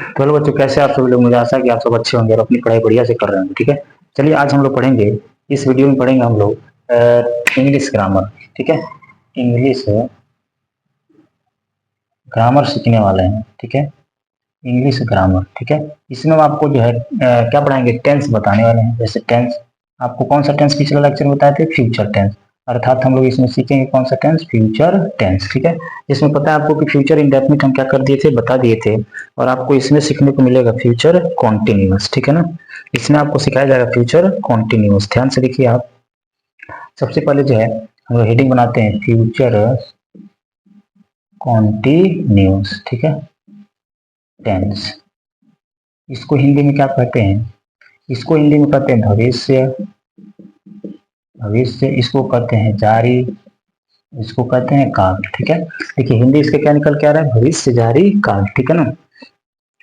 तो हेलो बच्चों, कैसे आप सभी लोग? मुझे आशा है कि आप सब अच्छे होंगे और अपनी पढ़ाई बढ़िया से कर रहे होंगे। ठीक है, चलिए आज हम लोग पढ़ेंगे, इस वीडियो में पढ़ेंगे हम लोग इंग्लिश ग्रामर। ठीक है, इंग्लिश ग्रामर सीखने वाले हैं। ठीक है, इंग्लिश ग्रामर। ठीक है, इसमें हम आपको जो है क्या पढ़ाएंगे, टेंस बताने वाले हैं। जैसे टेंस, आपको कौन सा टेंस पिछले लेक्चर में बताए थे? Future tense. अर्थात हम लोग इसमें सीखेंगे कौन सा टेंस? Future tense. ठीक है, इसमें पता है आपको कि फ्यूचर इंडेफिनिट हम क्या कर दिए थे, बता दिए थे। और आपको इसमें सीखने को मिलेगा फ्यूचर कॉन्टिन्यूअस। ठीक है ना, इसमें आपको सिखाया जाएगा फ्यूचर कॉन्टिन्यूअस। ध्यान से देखिए आप, सबसे पहले जो है हम लोग हेडिंग बनाते हैं फ्यूचर कॉन्टिन्यूअस। ठीक है, टेंस, इसको हिंदी में क्या कहते हैं? इसको हिंदी में कहते हैं भविष्य। भविष्य, इसको कहते हैं जारी, इसको कहते हैं काल। ठीक है, देखिए हिंदी इसके क्या निकल के आ रहा है? भविष्य जारी काल। ठीक है ना,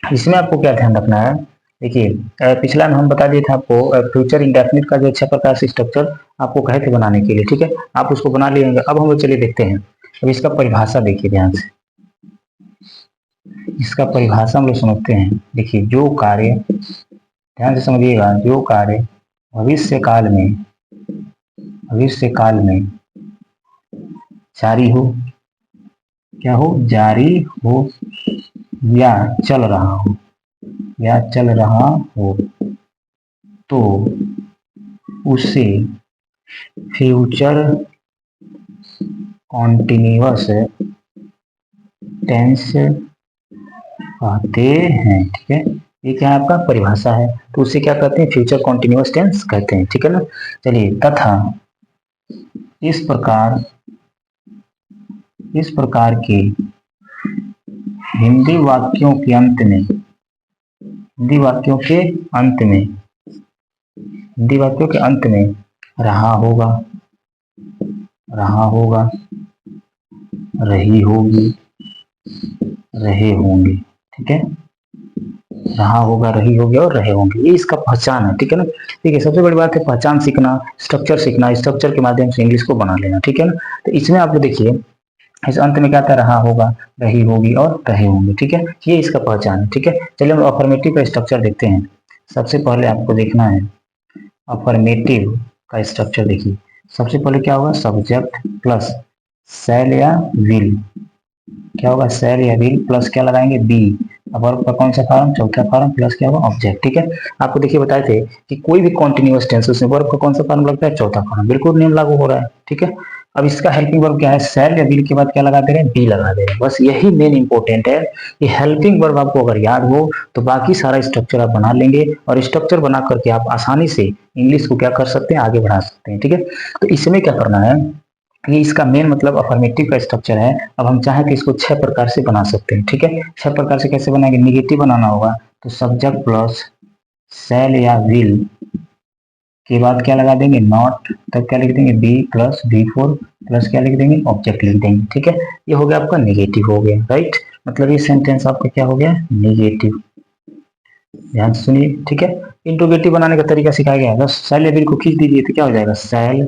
इसमें आपको क्या ध्यान रखना है? देखिए पिछला में हम बता दिए थे आपको फ्यूचर इंडेफिनिट का जो 6 प्रकार से स्ट्रक्चर आपको कहे थे बनाने के लिए। ठीक है, आप उसको बना लिए होंगे। अब हम लोग चलिए देखते हैं, अब इसका परिभाषा देखिए ध्यान से, इसका परिभाषा हम लोग समझते हैं। देखिए जो कार्य, ध्यान से समझिएगा, जो कार्य भविष्य काल में, भविष्य काल में जारी हो, क्या हो? जारी हो, या चल रहा हो, या चल रहा हो, तो उसे फ्यूचर कॉन्टिन्यूअस टेंस कहते हैं। ठीक है, ये क्या है? आपका परिभाषा है। तो उसे क्या कहते हैं? फ्यूचर कॉन्टिन्यूअस टेंस कहते हैं। ठीक है ना, चलिए, तथा इस प्रकार, इस प्रकार के हिंदी वाक्यों के अंत में, हिंदी वाक्यों के अंत में, हिंदी वाक्यों के अंत में रहा होगा, रहा होगा, रही होगी, रहे होंगे। ठीक है, रहा होगा, रही होगी और रहे होंगे, ये इसका पहचान है। ठीक है ना, ठीक है, सबसे बड़ी बात है पहचान सीखना, स्ट्रक्चर सीखना, स्ट्रक्चर के माध्यम से इंग्लिश को बना लेना। ठीक है ना, तो इसमें आप देखिए, इस अंत में क्या था? रहा होगा, रही होगी और रहे होंगे। ठीक है, ये इसका पहचान है। ठीक है, चलिए हम अफर्मेटिव का स्ट्रक्चर देखते हैं। सबसे पहले आपको देखना है अफर्मेटिव का स्ट्रक्चर। देखिए सबसे पहले क्या होगा? सब्जेक्ट प्लस शैल या विल। क्या होगा? शैल या विल प्लस क्या लगाएंगे? बी। अब वर्ब का कौन सा फॉर्म? चौथा फॉर्म, प्लस क्या होगा? ऑब्जेक्ट। ठीक है, आपको देखिए बताए थे कि कोई भी कॉन्टिन्यूअस टेंस उसमें वर्ब का कौन सा फॉर्म लगता है? चौथा फॉर्म। बिल्कुल नियम लागू हो रहा है। ठीक है, अब इसका हेल्पिंग वर्ब क्या है? शैल या विल के बाद क्या लगा दे रहे हैं? बी लगा दे रहे हैं। बस यही मेन इंपॉर्टेंट है। ये हेल्पिंग वर्ब आपको अगर याद हो तो बाकी सारा स्ट्रक्चर आप बना लेंगे, और स्ट्रक्चर बना करके आप आसानी से इंग्लिश को क्या कर सकते हैं? आगे बढ़ा सकते हैं। ठीक है, तो इसमें क्या करना है, ये इसका मेन मतलब अफर्मेटिव का स्ट्रक्चर है। अब हम चाहें तो इसको 6 प्रकार से बना सकते हैं। ठीक है, 6 प्रकार से कैसे बनाएंगे? निगेटिव बनाना होगा, तो सब्जेक्ट प्लस शैल या विल के बाद क्या लगा देंगे? नॉट। तब क्या लिख देंगे? Be plus B four plus क्या लिख देंगे? ऑब्जेक्ट लिख देंगे। ठीक है, ये हो गया आपका निगेटिव हो गया, राइट। मतलब ये सेंटेंस आपका क्या हो गया? निगेटिव। ध्यान से सुनिए। ठीक है, इंट्रोगेटिव बनाने का तरीका सिखाया गया है। बस शैल या विल को खींच दीजिए तो क्या हो जाएगा? शैल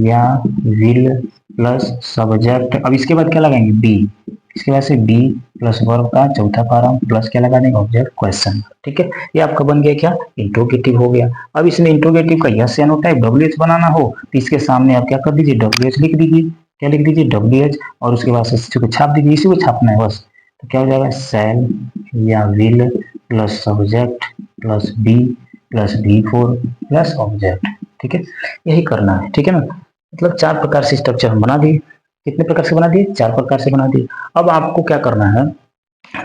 या विल प्लस सब्जेक्ट। अब इसके बाद क्या लगाएंगे? बी। इसके बाद से बी प्लस वर्ब का चौथा फॉर्म प्लस क्या लगा देंगे? Object question. ठीक है, ये आपका बन गया क्या? इंट्रोगेटिव हो गया। अब इसमें इंट्रोगेटिव का यस या नो टाइप डब्ल्यू बनाना हो तो इसके सामने आप क्या कर दीजिए? डब्ल्यू लिख दीजिए। क्या लिख दीजिए? डब्ल्यू, और उसके बाद से छाप दीजिए, इसी को छापना है बस। तो क्या हो जाएगा? शैल या will plus subject plus be plus B four plus object. ठीक है, यही करना है। ठीक है ना, मतलब 4 प्रकार से स्ट्रक्चर हम बना दिए। कितने प्रकार से बना दिए? 4 प्रकार से बना दिए। अब आपको क्या करना है?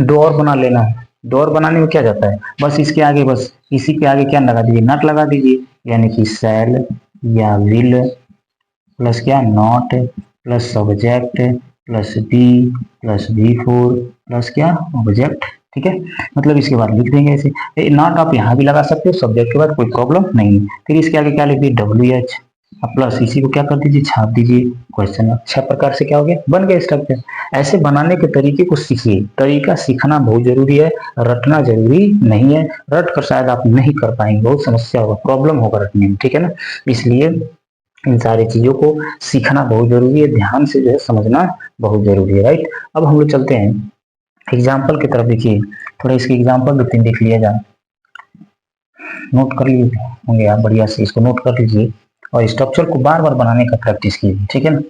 दो और बना लेना है। दो और बनाने में क्या जाता है? बस इसके आगे, बस इसी के आगे क्या लगा दीजिए? नॉट लगा दीजिए, यानी कि शैल या विल प्लस क्या? Not plus subject plus B four plus क्या? ऑब्जेक्ट। ठीक है, मतलब इसके बाद लिख देंगे ऐसे। नॉट आप यहाँ भी लगा सकते हो सब्जेक्ट के बाद, कोई प्रॉब्लम नहीं है। फिर इसके आगे क्या लिख दिए? डब्ल्यू एच, प्लस इसी को क्या कर दीजिए? छाप दीजिए क्वेश्चन। 6 प्रकार से क्या हो गया? बन गया स्ट्रक्चर। ऐसे बनाने के तरीके को सीखिए। तरीका सीखना बहुत जरूरी है, रटना जरूरी नहीं है। रट कर शायद आप नहीं कर पाएंगे, बहुत समस्या होगा, प्रॉब्लम होगा रटने में। ठीक है ना, इसलिए इन सारी चीजों को सीखना बहुत जरूरी है, ध्यान से जो है समझना बहुत जरूरी है, राइट। अब हम लोग चलते हैं एग्जाम्पल की तरफ देखिए, थोड़ा इसके एग्जाम्पल 2-3 देख लिया जाए, नोट कर लिए होंगे आप, बढ़िया से इसको नोट कर लीजिए और स्ट्रक्चर को बार बार बनाने का प्रैक्टिस कीजिए, ठीक है ना,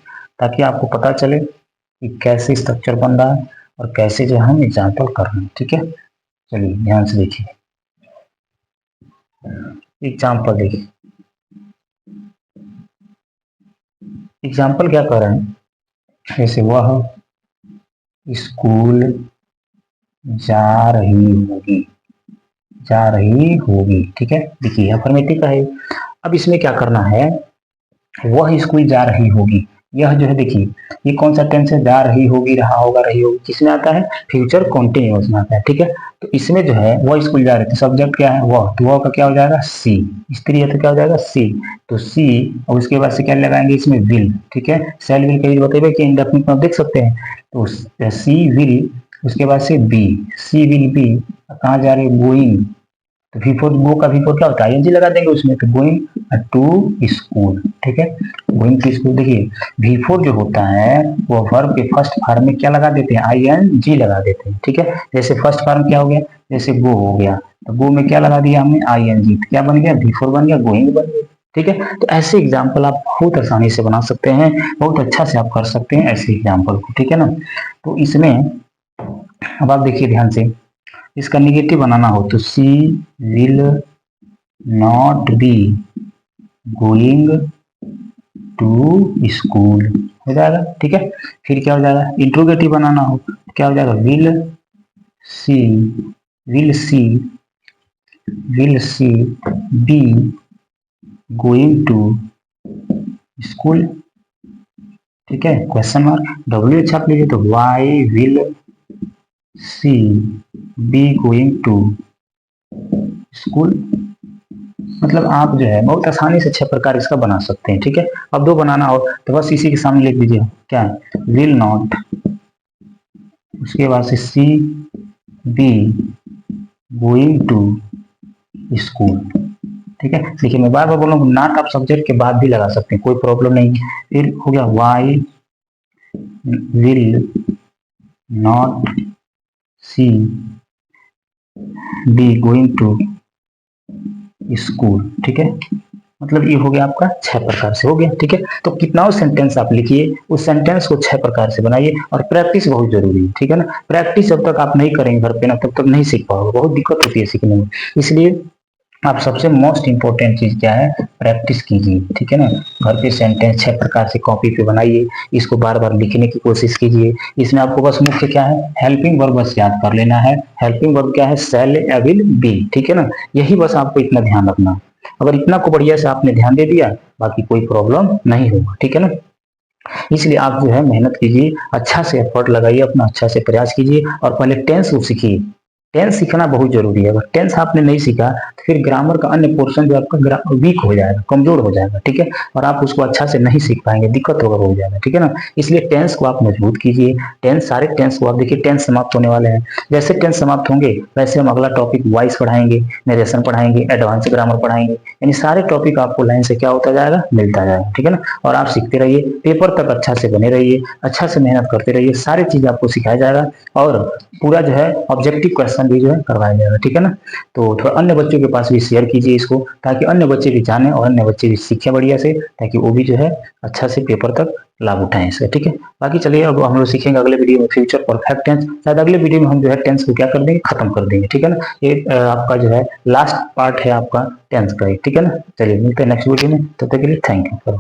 ताकि आपको पता चले कि कैसे स्ट्रक्चर बन रहा है और कैसे जो हम एग्जाम्पल कर रहे हैं, ठीक है। चलिए ध्यान से देखिए, एग्जाम्पल देखिए, एग्जाम्पल क्या कर रहे हैं, जैसे वह स्कूल जा रही होगी, जा रही होगी, ठीक है। देखिए अफर्मेटिव का है। अब इसमें क्या करना है, वह स्कूल जा रही होगी, यह जो है देखिए ये कौन सा टेंस है, जा रही होगी, रहा होगा, रही होगी, किसमें आता है, फ्यूचर कॉन्टिन्यूअस में आता है, ठीक है। तो इसमें जो है वह स्कूल जा रहे थे, सब्जेक्ट क्या है वह, तो वह का क्या हो जाएगा सी, स्त्री है तो क्या हो जाएगा सी, तो सी और उसके बाद से क्या लगाएंगे इसमें विल, ठीक है। सेल विल कहीं बताइए कि इंडेफिनिट में देख सकते हैं, तो सी विल, उसके बाद से बी, सी विल बी, कहाँ जा रहे हैं गोइंग, तो V4 गो का V4 क्या होता है आईएनजी लगा देंगे उसमें, तो गोइंग टू स्कूल, ठीक है, गोइंग टू स्कूल। देखिए V4 जो होता है वो वर्ब के फर्स्ट फॉर्म में क्या लगा देते हैं, आईएनजी लगा देते हैं, ठीक है। जैसे फर्स्ट फॉर्म क्या हो गया, जैसे गो हो गया, तो गो में क्या लगा दिया हमने आईएनजी, तो क्या बन गया V4 बन गया, गोइंग बन गया, ठीक है। तो ऐसे एग्जाम्पल आप बहुत आसानी से बना सकते हैं, बहुत अच्छा से आप कर सकते हैं ऐसे एग्जाम्पल को, ठीक है ना। तो इसमें अब आप देखिए ध्यान से, इसका निगेटिव बनाना हो तो C will not be going to school हो जाएगा, ठीक है। फिर क्या हो जाएगा, इंट्रोगेटिव बनाना हो तो क्या हो जाएगा, C will C will C be going to school, ठीक है। क्वेश्चन मार्क डब्ल्यू छाप लीजिए, तो Y will C be going to school. मतलब आप जो है बहुत आसानी से 6 प्रकार इसका बना सकते हैं, ठीक है। अब 2 बनाना हो तो बस इसी के सामने लिख दीजिए, क्या है विल नॉट, उसके बाद से she be going to school, ठीक है। देखिए मैं बार बार बोल रहा हूँ, नॉट आप सब्जेक्ट के बाद भी लगा सकते हैं, कोई प्रॉब्लम नहीं। फिर हो गया why will not she be going to school, ठीक है। मतलब ये हो गया आपका 6 प्रकार से हो गया, ठीक है। तो कितना सेंटेंस आप लिखिए, उस सेंटेंस को 6 प्रकार से बनाइए और प्रैक्टिस बहुत जरूरी है, ठीक है ना। प्रैक्टिस जब तक आप नहीं करेंगे घर पे ना, तब तक नहीं सीख पाओगे, बहुत दिक्कत होती है सीखने में। इसलिए आप सबसे मोस्ट इंपॉर्टेंट चीज क्या है, प्रैक्टिस कीजिए, ठीक है ना। घर पे सेंटेंस 6 प्रकार से कॉपी पे बनाइए, इसको बार बार लिखने की कोशिश कीजिए। इसमें आपको बस मुख्य क्या है, हेल्पिंग वर्ब बस याद कर लेना है। हेल्पिंग वर्ब क्या है, शैल या विल बी, ठीक है ना। यही बस आपको इतना ध्यान रखना है। अगर इतना को बढ़िया से आपने ध्यान दे दिया, बाकी कोई प्रॉब्लम नहीं होगा, ठीक है ना। इसलिए आप जो है मेहनत कीजिए, अच्छा से एफर्ट लगाइए, अपना अच्छा से प्रयास कीजिए और पहले टेंस को सीखिए। टेंस सीखना बहुत जरूरी है। अगर टेंस आपने नहीं सीखा तो फिर ग्रामर का अन्य पोर्शन जो आपका वीक हो जाएगा, कमजोर हो जाएगा, ठीक है। और आप उसको अच्छा से नहीं सीख पाएंगे, दिक्कत होगा हो जाएगा, ठीक है ना। इसलिए टेंस को आप मजबूत कीजिए। टेंस सारे टेंस को आप देखिए, टेंस समाप्त होने वाले हैं, जैसे टेंस समाप्त होंगे वैसे हम अगला टॉपिक वाइज पढ़ाएंगे, नरेशन पढ़ाएंगे, एडवांस ग्रामर पढ़ाएंगे, यानी सारे टॉपिक आपको लाइन से क्या होता जाएगा, मिलता जाएगा, ठीक है ना। और आप सीखते रहिए, पेपर तक अच्छा से बने रहिए, अच्छा से मेहनत करते रहिए, सारी चीज आपको सिखाया जाएगा और पूरा जो है ऑब्जेक्टिव क्वेश्चन भी जो है करवाया जाएगा, ठीक है ना। तो थोड़ा अन्य बच्चों के पास भी शेयर कीजिए इसको, ताकि अन्य बच्चे भी जाने और अन्य बच्चे भी सीखें बढ़िया से, ताकि वो भी जो है अच्छा से पेपर तक लाभ उठाएं इसका, ठीक है। बाकी चलिए अब हम लोग सीखेंगे अगले वीडियो में फ्यूचर परफेक्ट टेंस। शायद अगले वीडियो में हम जो है टेंस को क्या कर देंगे, खत्म कर देंगे, ठीक है ना। ये आपका जो है लास्ट पार्ट है आपका टेंस का, ठीक है ना। चलिए मिलते हैं नेक्स्ट वीडियो में, तब तक के लिए थैंक यू।